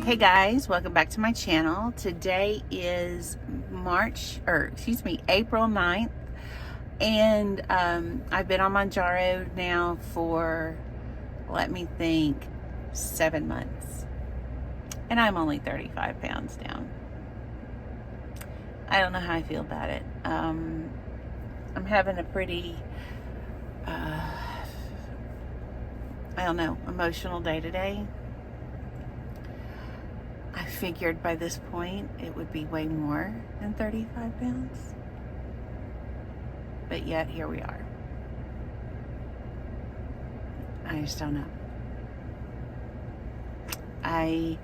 Hey guys, welcome back to my channel. Today is April 9th, and I've been on Mounjaro now for, let me think, 7 months, and I'm only 35 pounds down. I don't know how I feel about it. I'm having a pretty, emotional day today. I figured by this point it would be way more than 35 pounds. But yet, here we are. I just don't know. I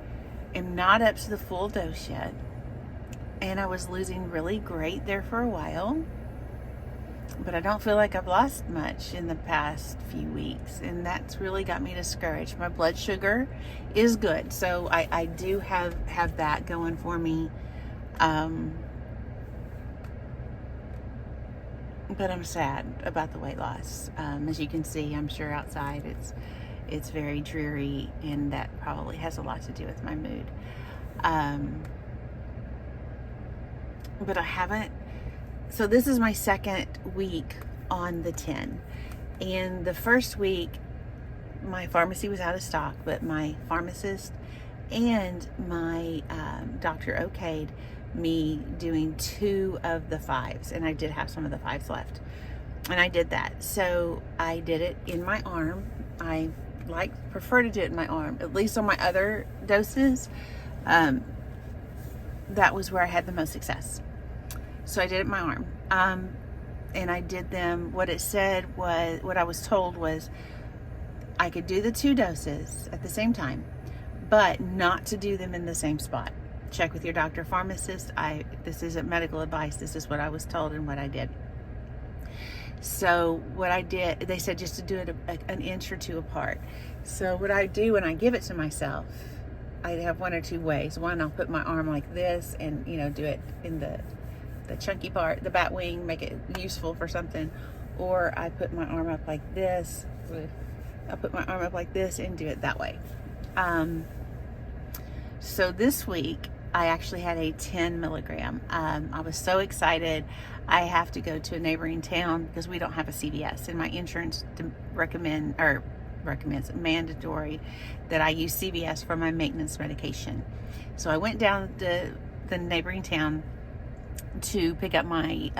am not up to the full dose yet. And I was losing really great there for a while. But I don't feel like I've lost much in the past few weeks, and that's really got me discouraged. My blood sugar is good, so I do have that going for me. But I'm sad about the weight loss. As you can see, I'm sure outside it's very dreary, and that probably has a lot to do with my mood. But I haven't. So this is my second week on the 10. And the first week, my pharmacy was out of stock, but my pharmacist and my doctor okayed me doing 2 of the 5s. And I did have some of the 5s left. And I did that. So I did it in my arm. I prefer to do it in my arm, at least on my other doses. That was where I had the most success. So I did it in my arm. And I did them, what I was told was I could do the 2 doses at the same time, but not to do them in the same spot. Check with your doctor, pharmacist. This isn't medical advice. This is what I was told and what I did. So what I did, they said just to do it an inch or 2 apart. So what I do when I give it to myself, I have 1 or 2 ways. One, I'll put my arm like this and, do it in the chunky part, the bat wing, make it useful for something. Or I put my arm up like this. I'll put my arm up like this and do it that way. So this week, I actually had a 10 milligram. I was so excited. I have to go to a neighboring town because we don't have a CVS, and my insurance recommends mandatory that I use CVS for my maintenance medication. So I went down to the neighboring town to pick up my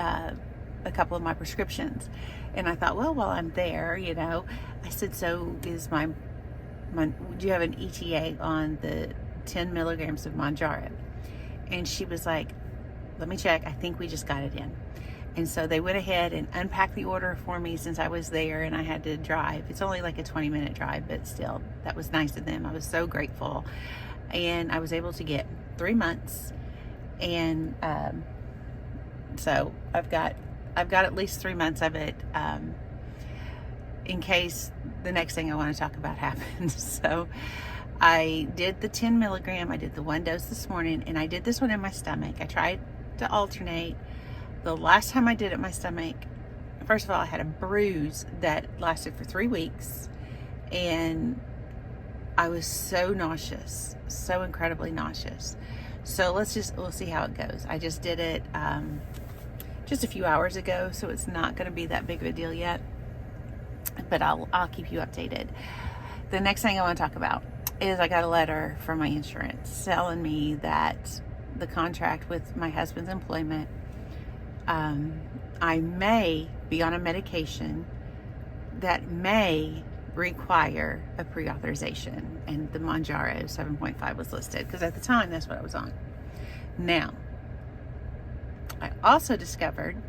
a couple of my prescriptions, and I thought, well, while I'm there, I said, so is my do you have an ETA on the 10 milligrams of Mounjaro? And she was like, let me check. I think we just got it in. And so they went ahead and unpacked the order for me since I was there and I had to drive. It's only like a 20-minute drive, but still, that was nice of them. I was so grateful. And I was able to get 3 months. And so I've got at least 3 months of it, in case the next thing I want to talk about happens. So I did the 10 milligram. I did the 1 dose this morning, and I did this one in my stomach. I tried to alternate. The last time I did it in my stomach, first of all, I had a bruise that lasted for 3 weeks, and I was so nauseous, so incredibly nauseous. So we'll see how it goes. I just did it just a few hours ago, so it's not going to be that big of a deal yet, but I'll keep you updated. The next thing I want to talk about is I got a letter from my insurance telling me that the contract with my husband's employment, I may be on a medication that may require a pre-authorization, and the Mounjaro 7.5 was listed because at the time that's what I was on. Now, I also discovered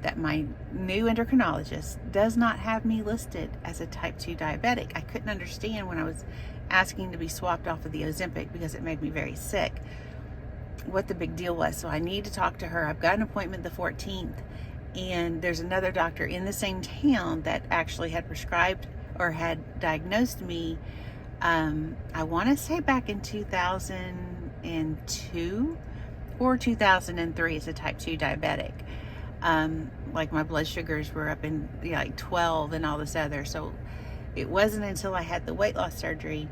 that my new endocrinologist does not have me listed as a type 2 diabetic. I couldn't understand when I was asking to be swapped off of the Ozempic because it made me very sick, what the big deal was. So I need to talk to her. I've got an appointment the 14th, and there's another doctor in the same town that actually had prescribed or had diagnosed me, I want to say back in 2002 or 2003 as a type 2 diabetic. Like my blood sugars were up in like 12 and all this other. So it wasn't until I had the weight loss surgery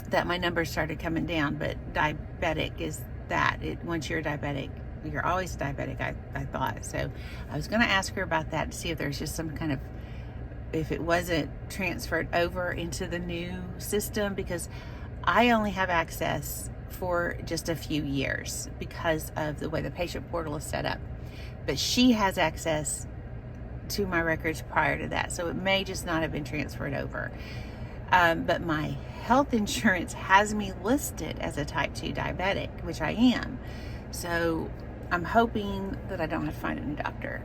that my numbers started coming down. But diabetic is that. Once you're diabetic, you're always diabetic, I thought. So I was going to ask her about that to see if there's just some kind of, if it wasn't transferred over into the new system, because I only have access for just a few years because of the way the patient portal is set up. But she has access to my records prior to that, so it may just not have been transferred over. But my health insurance has me listed as a type 2 diabetic, which I am. So I'm hoping that I don't have to find a new doctor.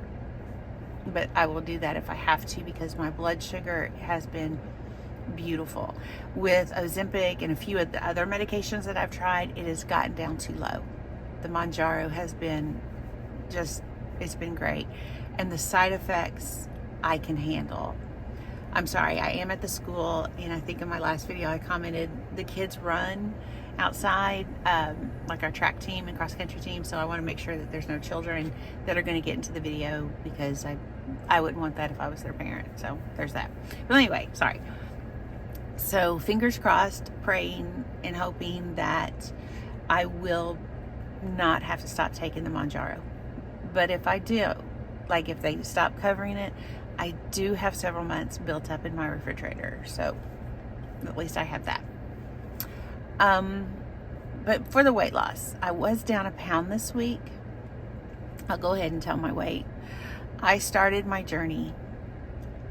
But I will do that if I have to, because my blood sugar has been beautiful. With Ozempic and a few of the other medications that I've tried, it has gotten down too low. The Mounjaro has been just, it's been great. And the side effects I can handle. I'm sorry, I am at the school, and I think in my last video I commented the kids run outside, like our track team and cross country team, so I want to make sure that there's no children that are going to get into the video, because I wouldn't want that if I was their parent. So there's that. But anyway, sorry. So fingers crossed, praying and hoping that I will not have to stop taking the Mounjaro. But if I do, like if they stop covering it, I do have several months built up in my refrigerator, so at least I have that. But for the weight loss, I was down a pound this week. I'll go ahead and tell my weight. I started my journey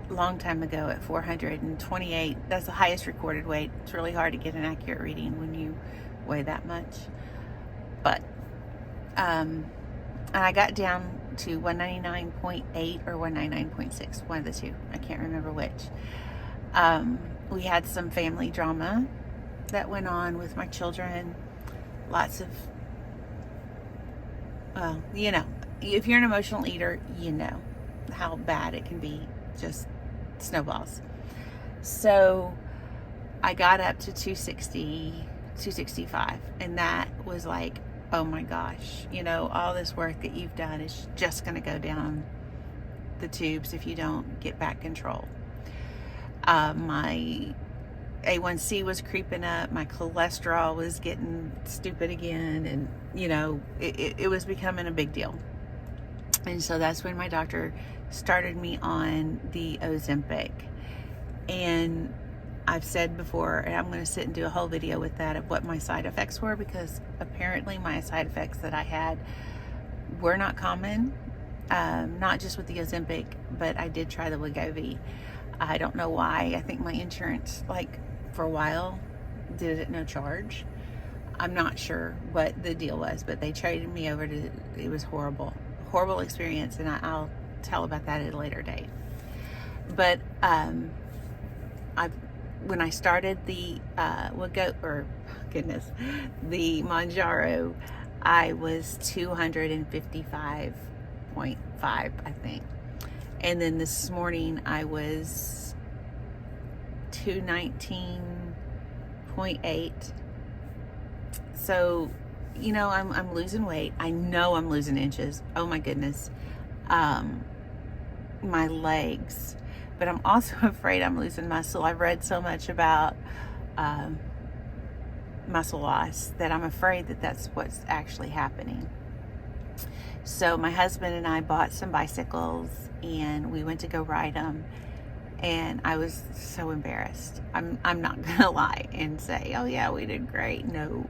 a long time ago at 428. That's the highest recorded weight. It's really hard to get an accurate reading when you weigh that much. But, and I got down to 199.8 or 199.6, one of the two. I can't remember which. We had some family drama that went on with my children. Lots of, well, you know, if you're an emotional eater, you know how bad it can be. Just snowballs. So I got up to 260, 265, and that was like, oh my gosh, you know, all this work that you've done is just going to go down the tubes if you don't get back control. My A1C was creeping up. My cholesterol was getting stupid again. And, you know, it was becoming a big deal. And so that's when my doctor started me on the Ozempic. And I've said before, and I'm going to sit and do a whole video with that, of what my side effects were, because apparently my side effects that I had were not common, not just with the Ozempic, but I did try the Wegovy. I don't know why. I think my insurance, like, for a while, did it at no charge. I'm not sure what the deal was, but they traded me over to, it was horrible experience, and I'll tell about that at a later date. But when I started the the Mounjaro, I was 255.5, I think. And then this morning I was 219.8. So, you know, I'm losing weight. I know I'm losing inches. Oh my goodness. My legs. But I'm also afraid I'm losing muscle. I've read so much about muscle loss that I'm afraid that that's what's actually happening. So my husband and I bought some bicycles, and we went to go ride them. And I was so embarrassed. I'm not gonna lie and say, oh yeah, we did great. No.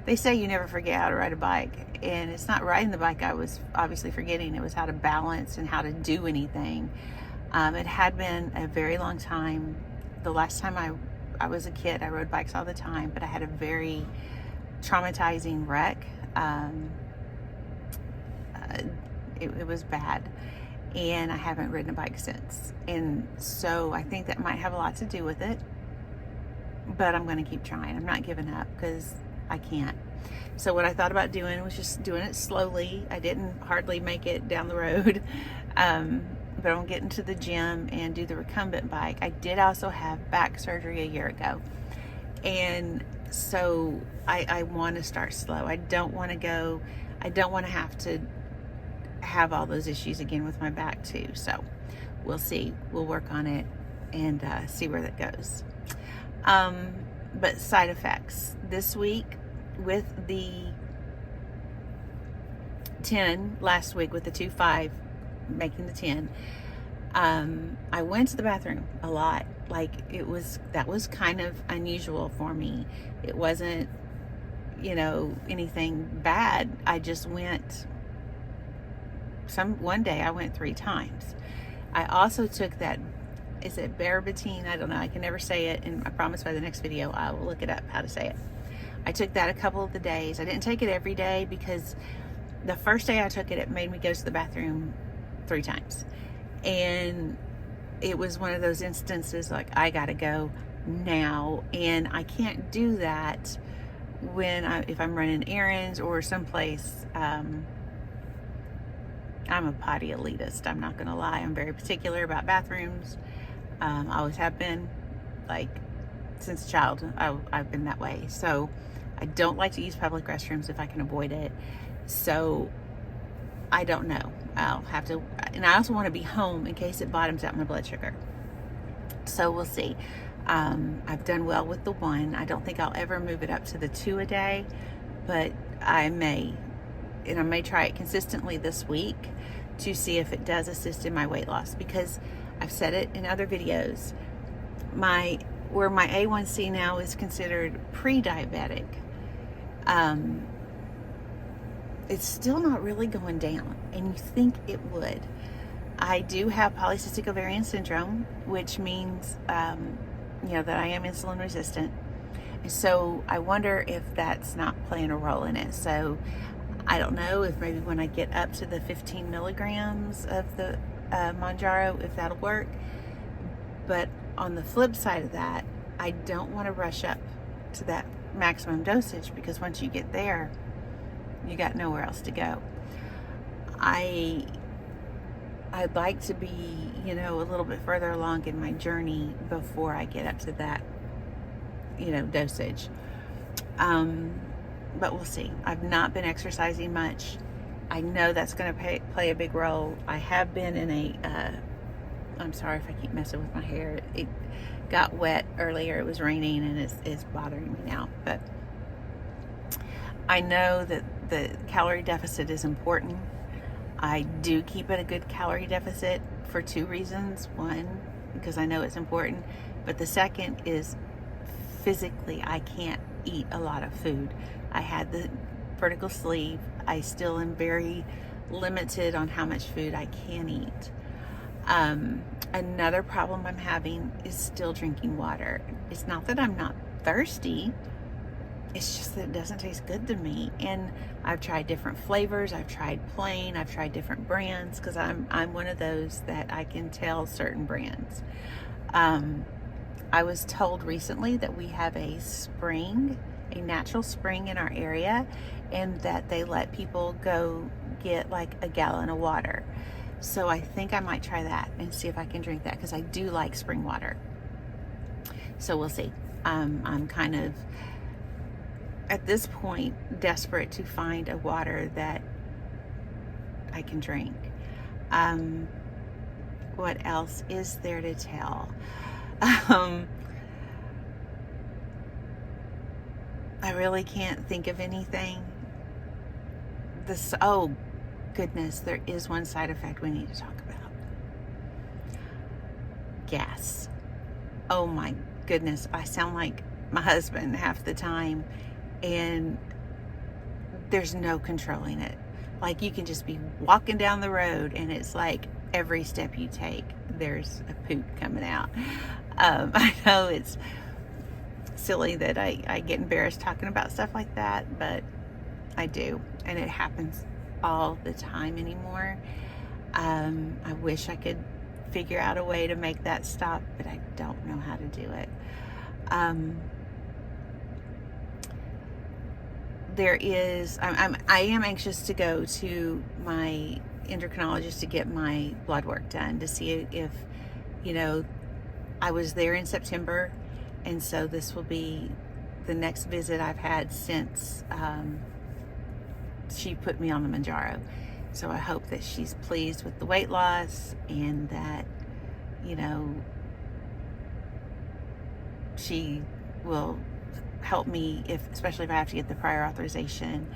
They say you never forget how to ride a bike, and it's not riding the bike I was obviously forgetting. It was how to balance and how to do anything. It had been a very long time. The last time I was a kid, I rode bikes all the time, but I had a very traumatizing wreck. It was bad, and I haven't ridden a bike since. And so I think that might have a lot to do with it, but I'm going to keep trying. I'm not giving up, because I can't. So what I thought about doing was just doing it slowly. I didn't hardly make it down the road. But I'm getting to the gym and do the recumbent bike. I did also have back surgery a year ago. And so I want to start slow. I don't want to have to have all those issues again with my back too. So we'll see. We'll work on it and see where that goes. But side effects. This week with the 10, last week with the 2.5, making the 10, I went to the bathroom a lot. Like that was kind of unusual for me. It wasn't, anything bad. I just went, one day I went 3 times. I also took that, is it Barbiturate? I don't know. I can never say it. And I promise by the next video, I will look it up how to say it. I took that a couple of the days. I didn't take it every day because the first day I took it, it made me go to the bathroom 3 times. And it was one of those instances like, I gotta go now. And I can't do that if I'm running errands or someplace. I'm a potty elitist. I'm not gonna lie. I'm very particular about bathrooms. I always have been, like, since a child. I've been that way. So I don't like to use public restrooms if I can avoid it. So I don't know. I'll have to, and I also want to be home in case it bottoms out my blood sugar. So we'll see. I've done well with the 1. I don't think I'll ever move it up to the 2 a day, but I may try it consistently this week to see if it does assist in my weight loss, because I've said it in other videos, where my A1C now is considered pre-diabetic, it's still not really going down, and you think it would. I do have polycystic ovarian syndrome, which means that I am insulin resistant. So I wonder if that's not playing a role in it. So I don't know if maybe when I get up to the 15 milligrams of the Mounjaro, if that'll work. But on the flip side of that, I don't want to rush up to that maximum dosage, because once you get there, you got nowhere else to go. I'd like to be, a little bit further along in my journey before I get up to that, dosage. But we'll see. I've not been exercising much. I know that's going to play a big role. I have been in I'm sorry if I keep messing with my hair. It got wet earlier. It was raining and it's bothering me now. But I know that the calorie deficit is important. I do keep at a good calorie deficit for 2 reasons. 1, because I know it's important. But the second is physically, I can't eat a lot of food. I had the vertical sleeve. I still am very limited on how much food I can eat. Another problem I'm having is still drinking water. It's not that I'm not thirsty. It's just that it doesn't taste good to me. And I've tried different flavors. I've tried plain. I've tried different brands, because I'm one of those that I can tell certain brands. I was told recently that we have a natural spring in our area, and that they let people go get like a gallon of water. So I think I might try that and see if I can drink that, because I do like spring water. So we'll see. I'm kind of, at this point, desperate to find a water that I can drink. What else is there to tell? I really can't think of anything. Oh goodness, there is one side effect we need to talk about. Gas. Oh my goodness, I sound like my husband half the time, and there's no controlling it. Like, you can just be walking down the road and it's like every step you take, there's a poop coming out. I know it's silly that I get embarrassed talking about stuff like that, but I do, and it happens all the time anymore. I wish I could figure out a way to make that stop, but I don't know how to do it. I am anxious to go to my endocrinologist to get my blood work done, to see if, I was there in September, and so this will be the next visit I've had since she put me on the Mounjaro. So I hope that she's pleased with the weight loss, and that, she will help me, especially if I have to get the prior authorization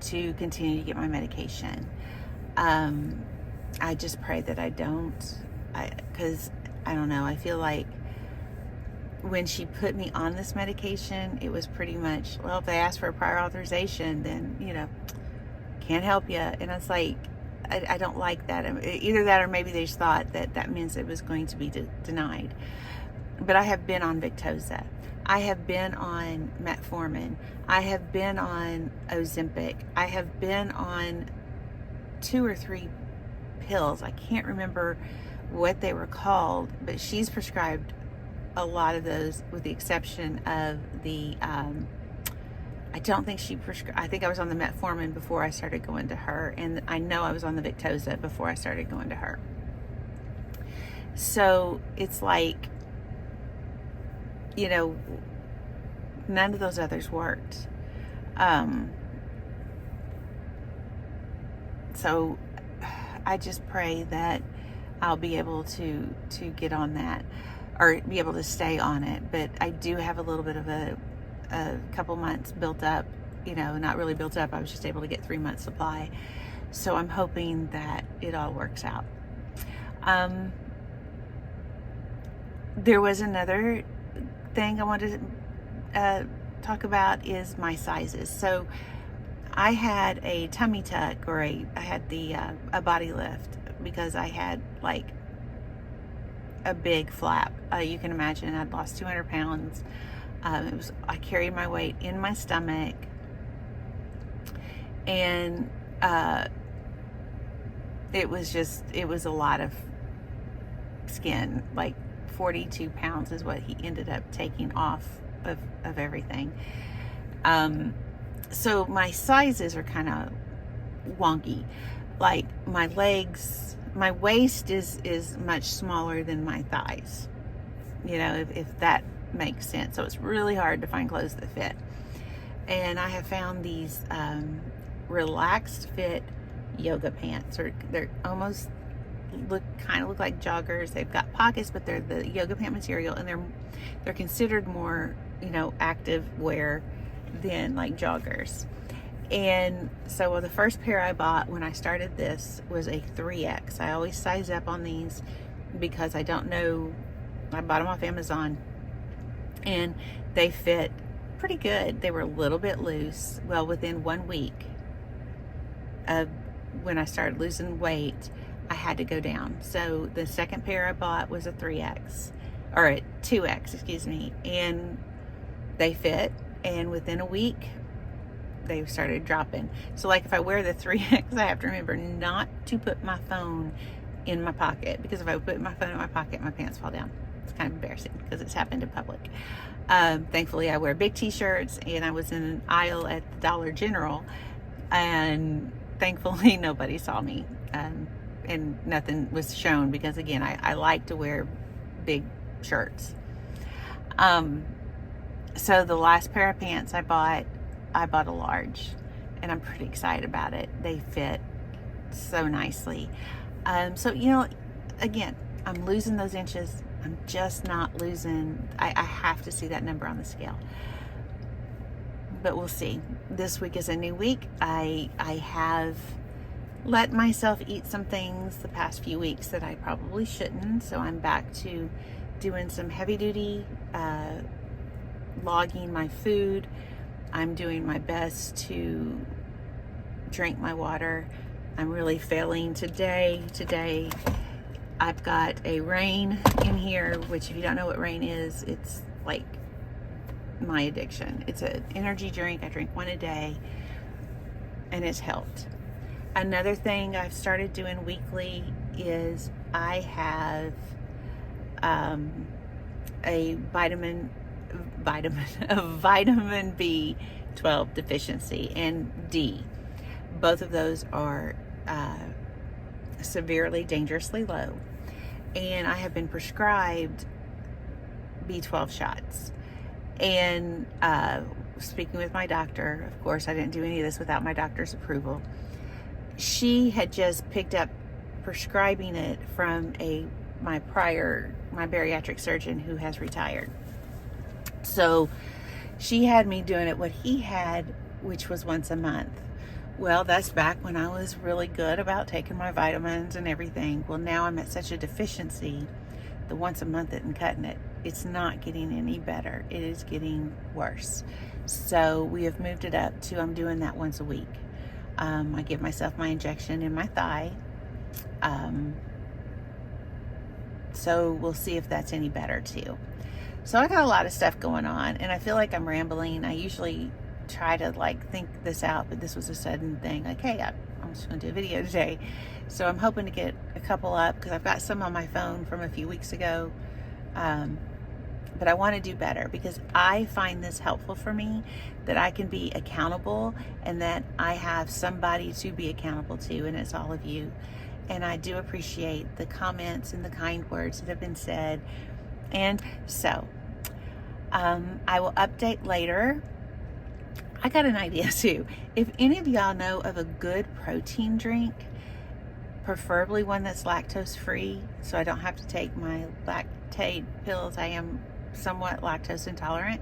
to continue to get my medication. I just pray that I don't, because I don't know, I feel like when she put me on this medication, it was pretty much, well, if they ask for a prior authorization, then, can't help you. And it's like, I don't like that. Either that or maybe they just thought that means it was going to be denied. But I have been on Victoza. I have been on metformin. I have been on Ozempic. I have been on 2 or 3 pills. I can't remember what they were called, but she's prescribed a lot of those, with the exception of the, I don't think she prescribed, I think I was on the metformin before I started going to her, and I know I was on the Victoza before I started going to her. So it's like, none of those others worked. So I just pray that I'll be able to get on that, or be able to stay on it. But I do have a little bit of a couple months built up, not really built up. I was just able to get 3 months supply. So I'm hoping that it all works out. There was another thing I wanted to talk about, is my sizes. So I had a tummy tuck, or I had a body lift, because I had like a big flap. You can imagine I'd lost 200 pounds. I carried my weight in my stomach, and it was a lot of skin. Like 42 pounds is what he ended up taking off of everything. So my sizes are kind of wonky. Like my legs, my waist is much smaller than my thighs, if that makes sense. So it's really hard to find clothes that fit. And I have found these relaxed fit yoga pants, or they're almost look like joggers. They've got pockets, but they're the yoga pant material, and they're considered more, active wear than like joggers. And so the first pair I bought when I started this was a 3X. I always size up on these because I don't know. I bought them off Amazon, and they fit pretty good. They were a little bit loose. Well, within 1 week of when I started losing weight, I had to go down. So the second pair I bought was a 3X, or a 2X, excuse me, and they fit. And within a week, they started dropping. So like if I wear the 3X, I have to remember not to put my phone in my pocket, because if I put my phone in my pocket, my pants fall down. It's kind of embarrassing because it's happened in public. Thankfully, I wear big t-shirts, and I was in an aisle at the Dollar General, and thankfully nobody saw me, and nothing was shown, because again, I like to wear big shirts. So the last pair of pants I bought a large, and I'm pretty excited about it. They fit so nicely. So, again, I'm losing those inches. I'm just not losing. I have to see that number on the scale. But we'll see. This week is a new week. I have let myself eat some things the past few weeks that I probably shouldn't. So I'm back to doing some heavy duty, logging my food. I'm doing my best to drink my water. I'm really failing today. Today, I've got a Rain in here, which if you don't know what Rain is, it's like my addiction. It's an energy drink. I drink one a day, and it's helped. Another thing I've started doing weekly is I have a vitamin B12 deficiency, and D. Both of those are severely, dangerously low, and I have been prescribed B12 shots. And speaking with my doctor, of course, I didn't do any of this without my doctor's approval. She had just picked up prescribing it from my bariatric surgeon who has retired. So She had me doing it what he had, which was once a month. Well, that's back when I was really good about taking my vitamins and everything. Well, now I'm at such a deficiency. The once a month isn't cutting it. It's not getting any better. It is getting worse. So we have moved it up to I'm doing that once a week. I give myself my injection in my thigh. So we'll see if that's any better too. So I got a lot of stuff going on, and I feel like I'm rambling. I usually try to like think this out, but this was a sudden thing. Like, hey, I'm just going to do a video today. So I'm hoping to get a couple up because I've got some on my phone from a few weeks ago. But I want to do better because I find this helpful for me, that I can be accountable and that I have somebody to be accountable to, and it's all of you. And I do appreciate the comments and the kind words that have been said. And so I will update later. I got an idea too. If any of y'all know of a good protein drink, preferably one that's lactose free, so I don't have to take my lactate pills. I am somewhat lactose intolerant.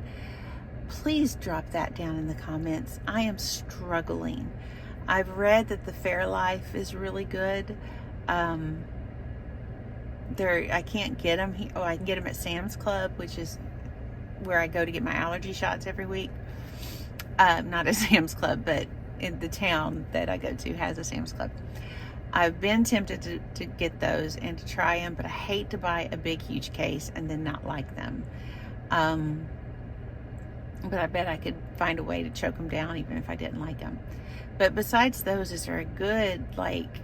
Please drop that down in the comments. I am struggling. I've read that the Fairlife is really good. I can't get them. I can get them at Sam's Club, which is where I go to get my allergy shots every week. Not at Sam's Club, but in the town that I go to has a Sam's Club. I've been tempted to get those and to try them, but I hate to buy a big, huge case and then not like them. But I bet I could find a way to choke them down even if I didn't like them. But besides those, is there a good, like,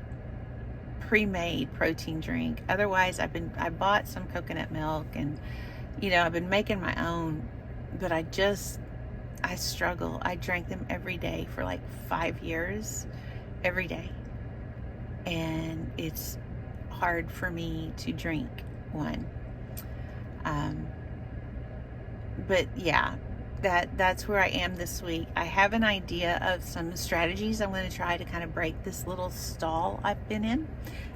pre-made protein drink? Otherwise, I bought some coconut milk, and, you know, I've been making my own, but I struggle. I drank them every day for like 5 years, every day. And it's hard for me to drink one. But yeah, that's where I am this week. I have an idea of some strategies I'm going to try to kind of break this little stall I've been in,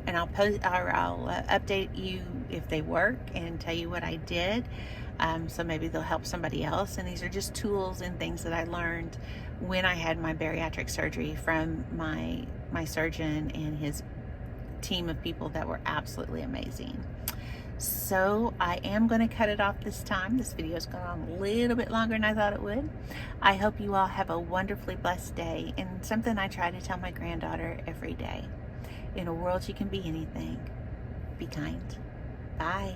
and I'll update you if they work and tell you what I did. So maybe they'll help somebody else. And these are just tools and things that I learned when I had my bariatric surgery from my surgeon and his team of people that were absolutely amazing. So I am going to cut it off this time. This video has gone on a little bit longer than I thought it would. I hope you all have a wonderfully blessed day, and something I try to tell my granddaughter every day. In a world you can be anything, be kind. Bye.